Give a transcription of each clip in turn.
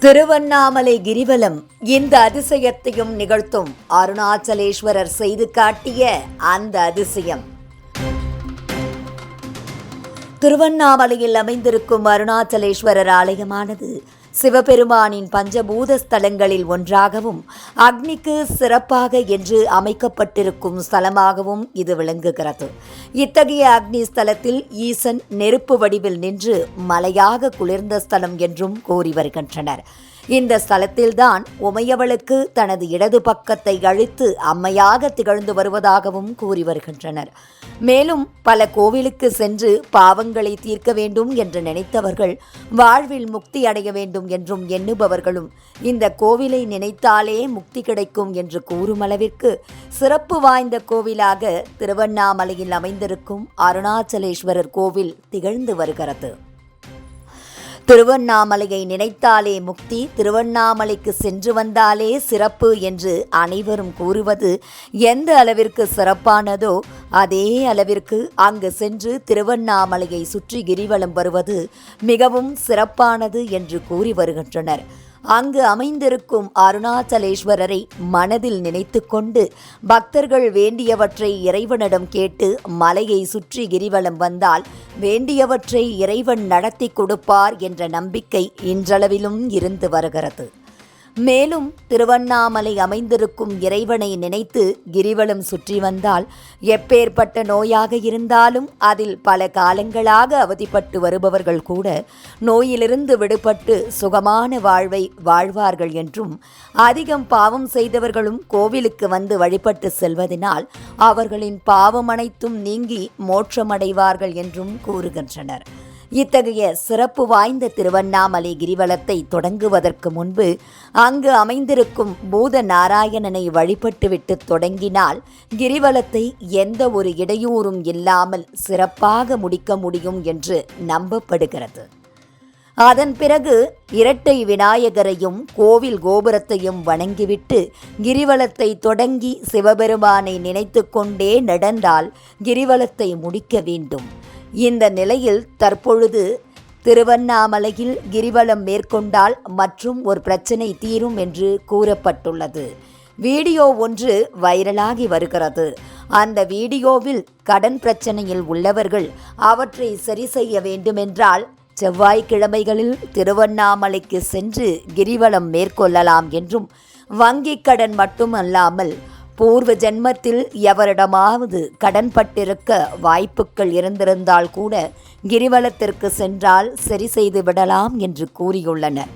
திருவண்ணாமலை கிரிவலம் இந்த அதிசயத்தையும் நிகழ்த்தும் அருணாச்சலேஸ்வரர் செய்து காட்டிய அந்த அதிசயம். திருவண்ணாமலையில் அமைந்திருக்கும் அருணாச்சலேஸ்வரர் ஆலயமானது சிவபெருமானின் பஞ்சபூத ஸ்தலங்களில் ஒன்றாகவும் அக்னிக்கு சிறப்பாக என்று அமைக்கப்பட்டிருக்கும் ஸ்தலமாகவும் இது விளங்குகிறது. இத்தகைய அக்னி ஸ்தலத்தில் ஈசன் நெருப்பு வடிவில் நின்று மலையாக குளிர்ந்த ஸ்தலம் என்றும் கூறி வருகின்றனர். இந்த ஸ்தலத்தில்தான் உமையவளுக்கு தனது இடது பக்கத்தை அழித்து அம்மையாக திகழ்ந்து வருவதாகவும் கூறி வருகின்றனர். மேலும் பல கோவிலுக்கு சென்று பாவங்களை தீர்க்க வேண்டும் என்று நினைத்தவர்கள் வாழ்வில் முக்தி அடைய வேண்டும் என்றும் எண்ணுபவர்களும் இந்த கோவிலை நினைத்தாலே முக்தி கிடைக்கும் என்று கூறும் அளவிற்கு சிறப்பு வாய்ந்த கோவிலாக திருவண்ணாமலையில் அமைந்திருக்கும் அருணாச்சலேஸ்வரர் கோவில் திகழ்ந்து வருகிறது. திருவண்ணாமலையை நினைத்தாலே முக்தி, திருவண்ணாமலைக்கு சென்று வந்தாலே சிறப்பு என்று அனைவரும் கூறுவது எந்த அளவிற்கு சிறப்பானதோ அதே அளவிற்கு அங்கு சென்று திருவண்ணாமலையை சுற்றி கிரிவலம் வருவது மிகவும் சிறப்பானது என்று கூறி வருகின்றனர். அங்கு அமைந்திருக்கும் அருணாச்சலேஸ்வரரை மனதில் நினைத்து கொண்டு பக்தர்கள் வேண்டியவற்றை இறைவனிடம் கேட்டு மலையை சுற்றி கிரிவலம் வந்தால் வேண்டியவற்றை இறைவன் நடத்தி கொடுப்பார் என்ற நம்பிக்கை இன்றளவிலும் இருந்து வருகிறது. மேலும் திருவண்ணாமலை அமைந்திருக்கும் இறைவனை நினைத்து கிரிவலம் சுற்றி வந்தால் எப்பேற்பட்ட நோயாக இருந்தாலும் அதில் பல காலங்களாக அவதிப்பட்டு வருபவர்கள் கூட நோயிலிருந்து விடுபட்டு சுகமான வாழ்வை வாழ்வார்கள் என்றும், அதிகம் பாவம் செய்தவர்களும் கோவிலுக்கு வந்து வழிபட்டு செல்வதனால் அவர்களின் பாவம் அனைத்தும் நீங்கி மோட்சமடைவார்கள் என்றும் கூறுகின்றனர். இத்தகைய சிறப்பு வாய்ந்த திருவண்ணாமலை கிரிவலத்தை தொடங்குவதற்கு முன்பு அங்கு அமைந்திருக்கும் பூத நாராயணனை வழிபட்டுவிட்டு தொடங்கினால் கிரிவலத்தை எந்த ஒரு இடையூறும் இல்லாமல் சிறப்பாக முடிக்க முடியும் என்று நம்பப்படுகிறது. அதன் பிறகு இரட்டை விநாயகரையும் கோவில் கோபுரத்தையும் வணங்கிவிட்டு கிரிவலத்தை தொடங்கி சிவபெருமானை நினைத்து கொண்டே நடந்தால் கிரிவலத்தை முடிக்க வேண்டும். இந்த நிலையில் தற்பொழுது திருவண்ணாமலையில் கிரிவலம் மேற்கொண்டால் மற்றும் ஒரு பிரச்சனை தீரும் என்று கூறப்பட்டுள்ளது. வீடியோ ஒன்று வைரலாகி வருகிறது. அந்த வீடியோவில் கடன் பிரச்சனையில் உள்ளவர்கள் அவற்றை சரி செய்ய வேண்டுமென்றால் செவ்வாய்க்கிழமைகளில் திருவண்ணாமலைக்கு சென்று கிரிவலம் மேற்கொள்ளலாம் என்றும், வங்கிக் கடன் மட்டுமல்லாமல் பூர்வ ஜென்மத்தில் எவரிடமாவது கடன்பட்டிருக்க வாய்ப்புகள் இருந்திருந்தால் கூட கிரிவலத்திற்கு சென்றால் சரி செய்து விடலாம் என்று கூறியுள்ளனர்.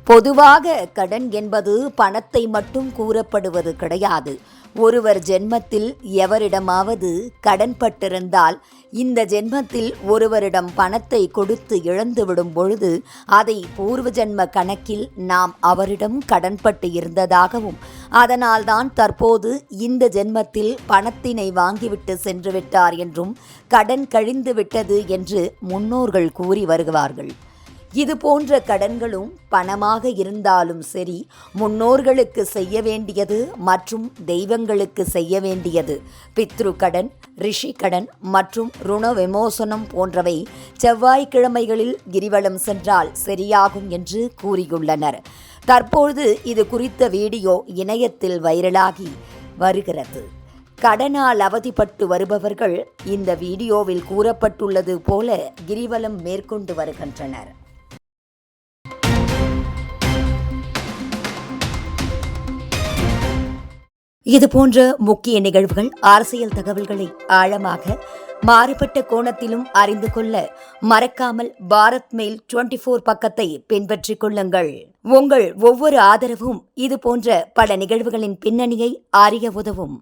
பொதுவாக கடன் என்பது பணத்தை மட்டும் கூறப்படுவது கிடையாது. ஒருவர் ஜென்மத்தில் எவரிடமாவது கடன்பட்டிருந்தால் இந்த ஜென்மத்தில் ஒருவரிடம் பணத்தை கொடுத்து இழந்துவிடும் பொழுது அதை பூர்வ ஜென்ம கணக்கில் நாம் அவரிடம் கடன்பட்டு இருந்ததாகவும், அதனால்தான் தற்போது இந்த ஜென்மத்தில் பணத்தினை வாங்கிவிட்டு சென்று விட்டார் என்றும் கடன் கழிந்து விட்டது என்று முன்னோர்கள் கூறி வருவார்கள். இது போன்ற கடன்களும் பணமாக இருந்தாலும் சரி, முன்னோர்களுக்கு செய்ய வேண்டியது மற்றும் தெய்வங்களுக்கு செய்ய வேண்டியது பித்ரு கடன், ரிஷி கடன் மற்றும் ருண விமோசனம் போன்றவை செவ்வாய்க்கிழமைகளில் கிரிவலம் சென்றால் சரியாகும் என்று கூறியுள்ளனர். தற்போது இது குறித்த வீடியோ இணையத்தில் வைரலாகி வருகிறது. கடனால் அவதிப்பட்டு வருபவர்கள் இந்த வீடியோவில் கூறப்பட்டுள்ளது போல கிரிவலம் மேற்கொண்டு வருகின்றனர். இது போன்ற முக்கிய நிகழ்வுகள், அரசியல் தகவல்களை ஆழமாக மாறுபட்ட கோணத்திலும் அறிந்து கொள்ள மறக்காமல் பாரத் மெயில் 24 பக்கத்தை பின்பற்றிக் கொள்ளுங்கள். உங்கள் ஒவ்வொரு ஆதரவும் இது போன்ற பல நிகழ்வுகளின் பின்னணியை அறிய உதவும்.